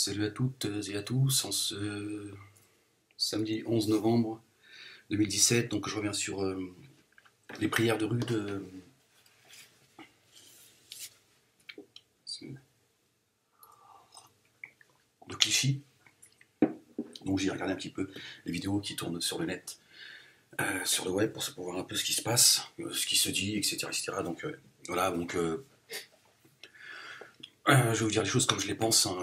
Salut à toutes et à tous, en ce samedi 11 novembre 2017, donc je reviens sur les prières de rue de Clichy. Donc j'ai regardé un petit peu les vidéos qui tournent sur le net, sur le web, pour voir un peu ce qui se passe, ce qui se dit, etc. etc. Donc voilà, donc je vais vous dire les choses comme je les pense, hein,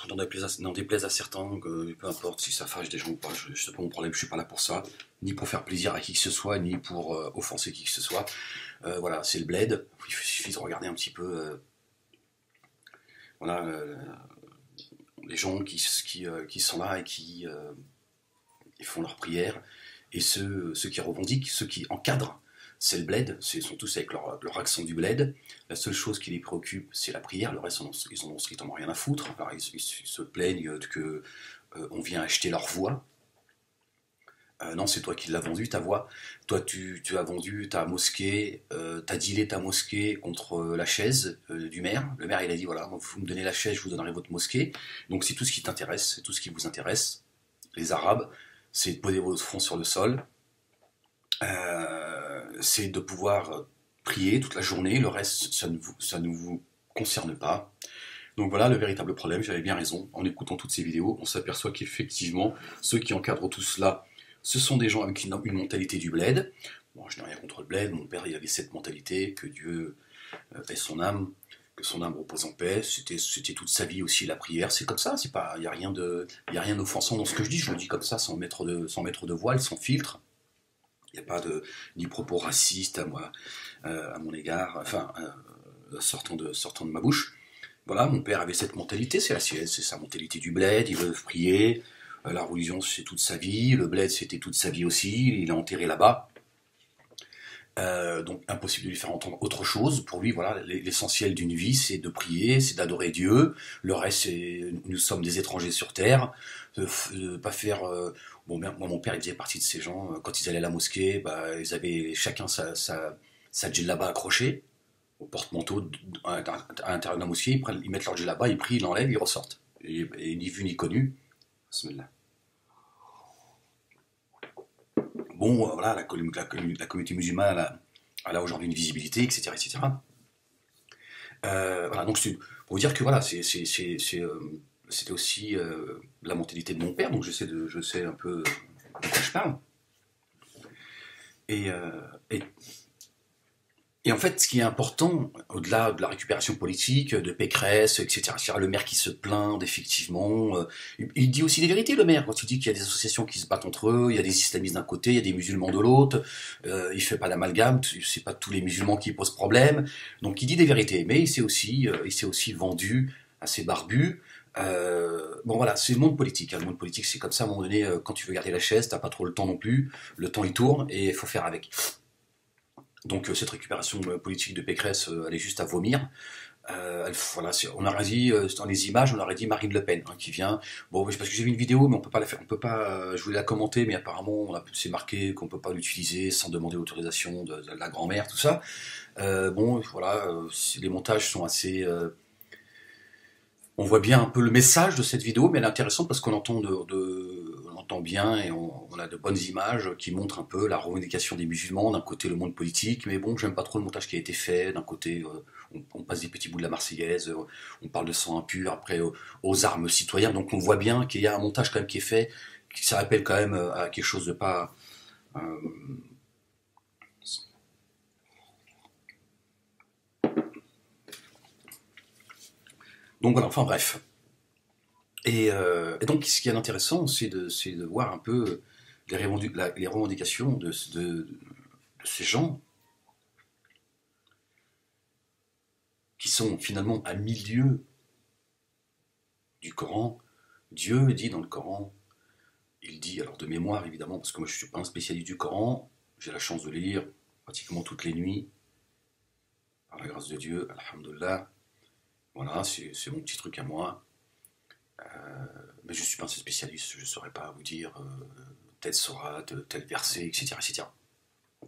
n'en déplaise à certains, que peu importe si ça fâche des gens ou pas, c'est pas mon problème, je suis pas là pour ça, ni pour faire plaisir à qui que ce soit, ni pour offenser qui que ce soit. Voilà, c'est le bled, il suffit de regarder un petit peu voilà, les gens qui sont là et qui font leurs prières, et ceux qui revendiquent, ceux qui encadrent. C'est le bled, ils sont tous avec leur accent du bled. La seule chose qui les préoccupe, c'est la prière. Le reste, ils en ont strictement rien à foutre. Alors, ils se plaignent que on vient acheter leur voix. Non, c'est toi qui l'as vendu, ta voix. Toi, tu as vendu ta mosquée, t'as dealé ta mosquée contre la chaise du maire. Le maire, il a dit, voilà, vous me donnez la chaise, je vous donnerai votre mosquée. Donc, c'est tout ce qui t'intéresse, c'est tout ce qui vous intéresse. Les Arabes, c'est de poser votre front sur le sol. C'est de pouvoir prier toute la journée, le reste, ça ne vous concerne pas. Donc voilà le véritable problème, j'avais bien raison. En écoutant toutes ces vidéos, on s'aperçoit qu'effectivement, ceux qui encadrent tout cela, ce sont des gens avec une mentalité du bled. Bon, je n'ai rien contre le bled, mon père il avait cette mentalité, que Dieu ait son âme, que son âme repose en paix. C'était toute sa vie aussi la prière, c'est comme ça, il n'y a rien d'offensant dans ce que je dis, je le dis comme ça sans mettre de voile, sans filtre. Il n'y a pas ni propos racistes à moi, à mon égard, enfin, sortant de ma bouche. Voilà, mon père avait cette mentalité, c'est la sienne, c'est sa mentalité du bled, il veut prier, la religion c'est toute sa vie, le bled c'était toute sa vie aussi, il est enterré là-bas. Donc impossible de lui faire entendre autre chose. Pour lui, voilà, l'essentiel d'une vie, c'est de prier, c'est d'adorer Dieu. Le reste, c'est nous sommes des étrangers sur terre. De pas faire. Bon, moi, mon père, il faisait partie de ces gens. Quand ils allaient à la mosquée, bah, ils avaient chacun sa djellaba accrochée au porte-manteau à l'intérieur de la mosquée. Ils mettent leur djellaba, ils prient, ils l'enlèvent, ils ressortent. Et ni vu ni connu. Bismillah. Bon, voilà, la communauté musulmane, elle a aujourd'hui une visibilité, etc. etc. Voilà, donc pour vous dire que voilà, c'était aussi la mentalité de mon père, donc je sais un peu de quoi je parle. Et, euh, et Et en fait, ce qui est important, au-delà de la récupération politique, de Pécresse, etc., le maire qui se plaint, effectivement, il dit aussi des vérités, le maire, quand il dit qu'il y a des associations qui se battent entre eux, il y a des islamistes d'un côté, il y a des musulmans de l'autre, il fait pas d'amalgame, c'est pas tous les musulmans qui posent problème, donc il dit des vérités, mais il s'est aussi vendu à ses barbus. Bon voilà, c'est le monde politique. Hein. Le monde politique, c'est comme ça. À un moment donné, quand tu veux garder la chaise, t'as pas trop le temps non plus. Le temps il tourne et il faut faire avec. Donc cette récupération politique de Pécresse, elle est juste à vomir. Voilà, on aurait dit dans les images, on aurait dit Marine Le Pen qui vient. Bon, parce que j'ai vu une vidéo, mais on peut pas la faire. On peut pas. Je voulais la commenter, mais apparemment, c'est marqué qu'on peut pas l'utiliser sans demander l'autorisation de la grand-mère, tout ça. Bon, voilà, les montages sont assez. On voit bien un peu le message de cette vidéo, mais elle est intéressante parce qu'on entend on entend bien et on a de bonnes images qui montrent un peu la revendication des musulmans, d'un côté le monde politique, mais bon, j'aime pas trop le montage qui a été fait, d'un côté on passe des petits bouts de la Marseillaise, on parle de sang impur, après aux armes citoyennes, donc on voit bien qu'il y a un montage quand même qui est fait, qui ça rappelle quand même à quelque chose de pas... euh, donc voilà, enfin bref. Et donc, ce qui est intéressant, c'est de voir un peu les revendications de ces gens qui sont finalement à milieu du Coran. Dieu dit dans le Coran, il dit, alors de mémoire évidemment, parce que moi je ne suis pas un spécialiste du Coran, j'ai la chance de le lire pratiquement toutes les nuits, par la grâce de Dieu, alhamdoulilah. Voilà, c'est mon petit truc à moi. Mais je ne suis pas un spécialiste, je ne saurais pas vous dire telle sourate, tel verset, etc. etc.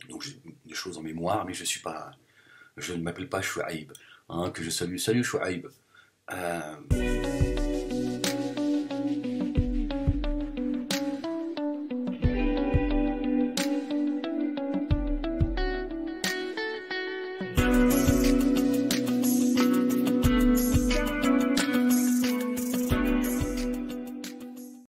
Donc j'ai des choses en mémoire, mais je ne m'appelle pas Chouaïb, hein, que je salue. Salut Chouaïb.